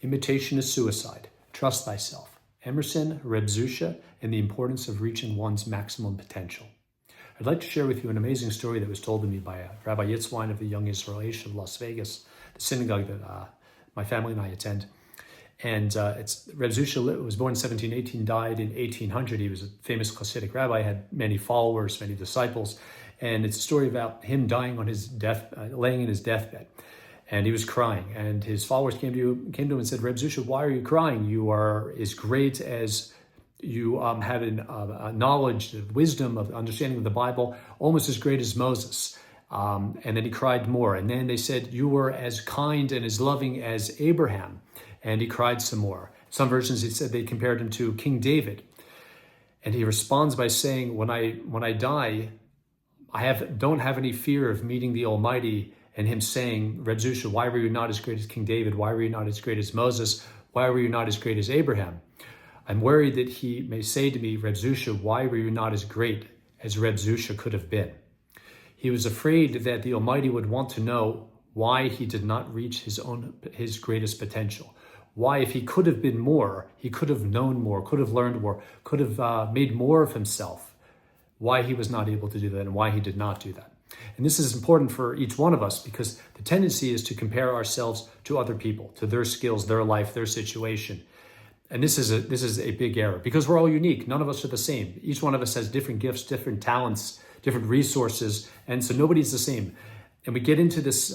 Imitation is suicide. Trust thyself. Emerson, Zusha, and the importance of reaching one's maximum potential. I'd like to share with you an amazing story that was told to me by Rabbi Yitzwein of the Young Israelites of Las Vegas, the synagogue that my family and I attend. And Reb Zusha was born in 1718, died in 1800. He was a famous Hasidic rabbi, had many followers, many disciples. And it's a story about him dying on his laying in his deathbed. And he was crying. And his followers came to him and said, Reb Zusha, why are you crying? You are as great as you have a knowledge, of wisdom, of understanding of the Bible, almost as great as Moses. And then he cried more. And then they said, you were as kind and as loving as Abraham. And he cried some more. Some versions, it said they compared him to King David. And he responds by saying, when I die, I don't have any fear of meeting the Almighty and him saying, Reb Zusha, why were you not as great as King David? Why were you not as great as Moses? Why were you not as great as Abraham? I'm worried that he may say to me, Reb Zusha, why were you not as great as Reb Zusha could have been? He was afraid that the Almighty would want to know why he did not reach his greatest potential. Why, if he could have been more, he could have known more, could have learned more, could have made more of himself. Why he was not able to do that and why he did not do that. And this is important for each one of us because the tendency is to compare ourselves to other people, to their skills, their life, their situation. And this is a big error because we're all unique. None of us are the same. Each one of us has different gifts, different talents, different resources, and so nobody's the same. And we get into this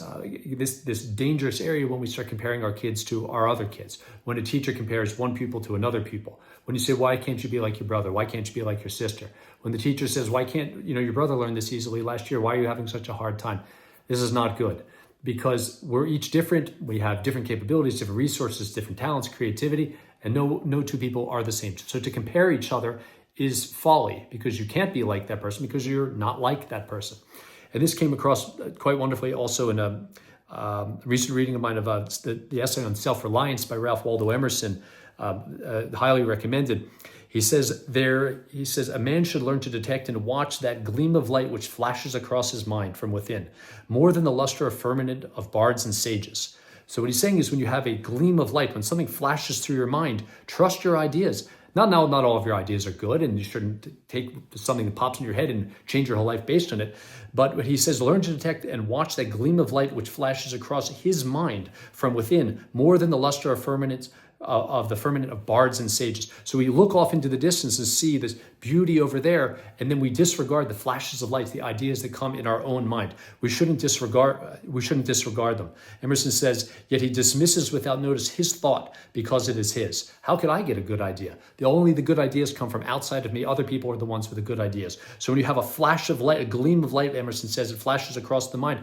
dangerous area when we start comparing our kids to our other kids. When a teacher compares one pupil to another pupil. When you say, why can't you be like your brother? Why can't you be like your sister? When the teacher says, why can't your brother learn this easily last year? Why are you having such a hard time? This is not good because we're each different. We have different capabilities, different resources, different talents, creativity, and no two people are the same. So to compare each other is folly because you can't be like that person because you're not like that person. And this came across quite wonderfully also in a recent reading of mine of the essay on Self Reliance by Ralph Waldo Emerson, highly recommended. He says, a man should learn to detect and watch that gleam of light which flashes across his mind from within, more than the luster of firmament of bards and sages. So what he's saying is when you have a gleam of light, when something flashes through your mind, trust your ideas. Not all of your ideas are good, and you shouldn't take something that pops in your head and change your whole life based on it. But what he says, learn to detect and watch that gleam of light which flashes across his mind from within, more than the luster of the firmament of bards and sages. So we look off into the distance and see this beauty over there, and then we disregard the flashes of light, the ideas that come in our own mind. We shouldn't disregard them. Emerson says, yet he dismisses without notice his thought because it is his. How could I get a good idea? Only the good ideas come from outside of me. Other people are the ones with the good ideas. So when you have a flash of light, a gleam of light, Emerson says, it flashes across the mind.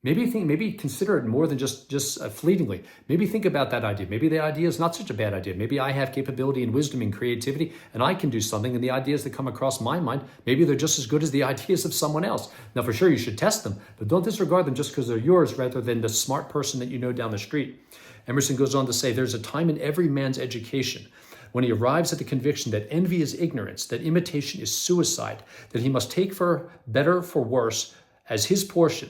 Maybe consider it more than just fleetingly. Maybe think about that idea. Maybe the idea is not such a bad idea. Maybe I have capability and wisdom and creativity and I can do something, and the ideas that come across my mind, maybe they're just as good as the ideas of someone else. Now for sure you should test them, but don't disregard them just because they're yours rather than the smart person that you know down the street. Emerson goes on to say, there's a time in every man's education when he arrives at the conviction that envy is ignorance, that imitation is suicide, that he must take for better, for worse, as his portion,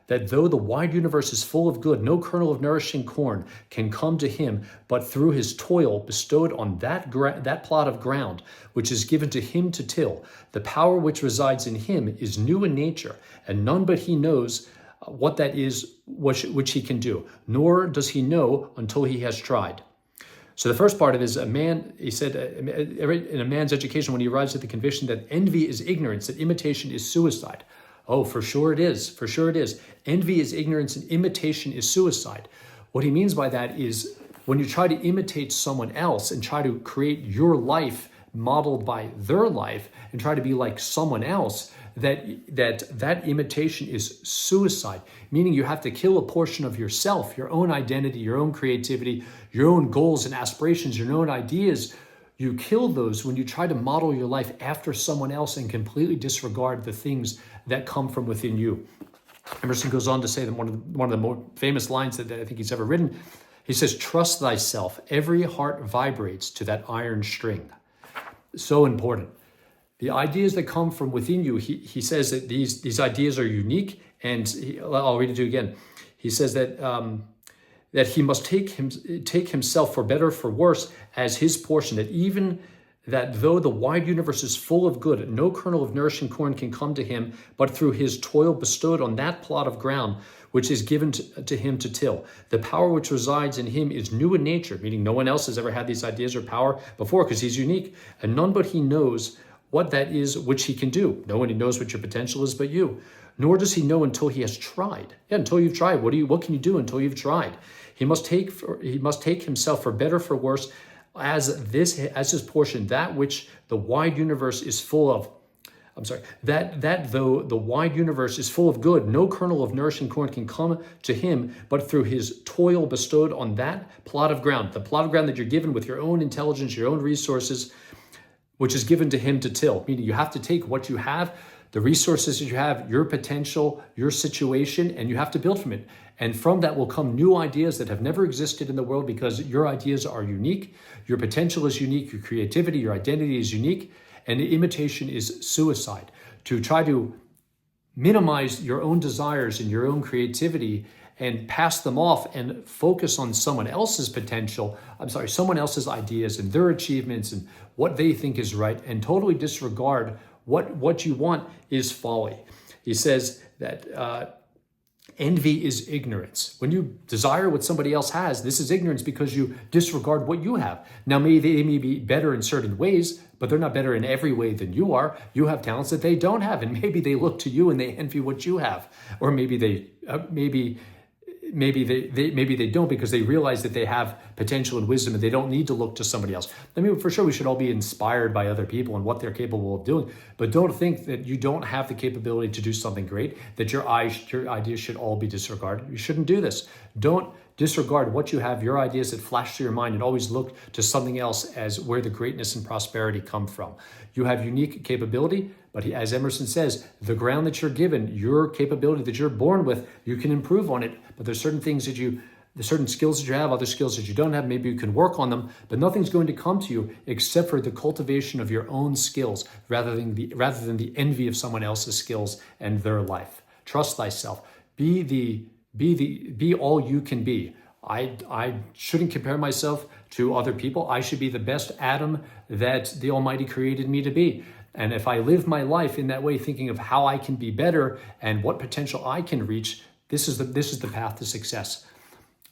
that though the wide universe is full of good, no kernel of nourishing corn can come to him, but through his toil bestowed on that plot of ground, which is given to him to till, the power which resides in him is new in nature, and none but he knows what that is, which he can do, nor does he know until he has tried. So the first part of it is he said, in a man's education, when he arrives at the conviction that envy is ignorance, that imitation is suicide. Oh, for sure it is. For sure it is. Envy is ignorance and imitation is suicide. What he means by that is when you try to imitate someone else and try to create your life modeled by their life and try to be like someone else, that imitation is suicide, meaning you have to kill a portion of yourself, your own identity, your own creativity, your own goals and aspirations, your own ideas. You kill those when you try to model your life after someone else and completely disregard the things that come from within you. Emerson goes on to say that one of the more famous lines that I think he's ever written, he says, trust thyself. Every heart vibrates to that iron string. So important. The ideas that come from within you, he says that these ideas are unique, and I'll read it to you again. He says that that he must take himself for better or for worse as his portion, that though the wide universe is full of good, no kernel of nourishing corn can come to him, but through his toil bestowed on that plot of ground, which is given to him to till. The power which resides in him is new in nature, meaning no one else has ever had these ideas or power before, because he's unique, and none but he knows what that is which he can do. No one knows what your potential is but you. Nor does he know until he has tried. Yeah, until you've tried. What can you do until you've tried? He must take himself for better, for worse, as his portion, that which the wide universe is full of. That though the wide universe is full of good, no kernel of nourishing corn can come to him, but through his toil bestowed on that plot of ground, the plot of ground that you're given with your own intelligence, your own resources, which is given to him to till. Meaning you have to take what you have, the resources that you have, your potential, your situation, and you have to build from it. And from that will come new ideas that have never existed in the world, because your ideas are unique, your potential is unique, your creativity, your identity is unique, and imitation is suicide. To try to minimize your own desires and your own creativity and pass them off and focus on someone else's potential, someone else's ideas and their achievements and what they think is right, and totally disregard what you want, is folly. He says that envy is ignorance. When you desire what somebody else has, this is ignorance, because you disregard what you have. Now, they may be better in certain ways, but they're not better in every way than you are. You have talents that they don't have, and maybe they look to you and they envy what you have. Or maybe they don't, because they realize that they have potential and wisdom and they don't need to look to somebody else. I mean, for sure, we should all be inspired by other people and what they're capable of doing, but don't think that you don't have the capability to do something great, that your ideas should all be disregarded. You shouldn't do this. Don't disregard what you have, your ideas that flash through your mind, and always look to something else as where the greatness and prosperity come from. You have unique capability, but as Emerson says, the ground that you're given, your capability that you're born with, you can improve on it. But there's certain things the certain skills that you have, other skills that you don't have, maybe you can work on them, but nothing's going to come to you except for the cultivation of your own skills, rather than the envy of someone else's skills and their life. Trust thyself. Be all you can be. I shouldn't compare myself to other people. I should be the best Adam that the Almighty created me to be. And if I live my life in that way, thinking of how I can be better and what potential I can reach, this is the path to success.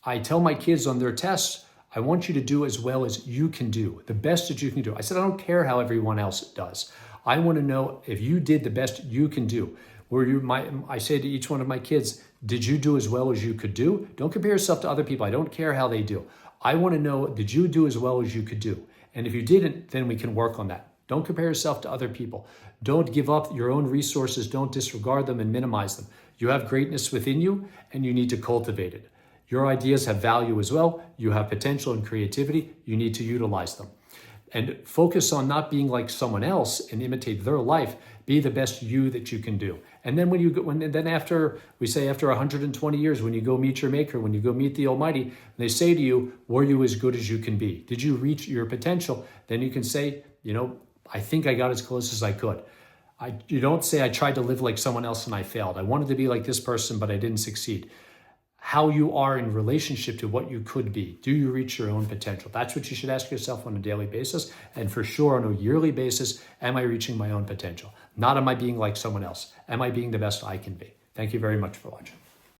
I tell my kids on their tests, I want you to do as well as you can do, the best that you can do. I said, I don't care how everyone else does. I want to know if you did the best you can do. I say to each one of my kids, did you do as well as you could do? Don't compare yourself to other people. I don't care how they do. I want to know, did you do as well as you could do? And if you didn't, then we can work on that. Don't compare yourself to other people. Don't give up your own resources. Don't disregard them and minimize them. You have greatness within you, and you need to cultivate it. Your ideas have value as well. You have potential and creativity. You need to utilize them. And focus on not being like someone else and imitate their life. Be the best you that you can do. And then after 120 years, when you go meet your maker, when you go meet the Almighty, they say to you, were you as good as you can be? Did you reach your potential? Then you can say, I think I got as close as I could. You don't say I tried to live like someone else and I failed. I wanted to be like this person, but I didn't succeed. How you are in relationship to what you could be. Do you reach your own potential? That's what you should ask yourself on a daily basis. And for sure on a yearly basis, am I reaching my own potential? Not am I being like someone else? Am I being the best I can be? Thank you very much for watching.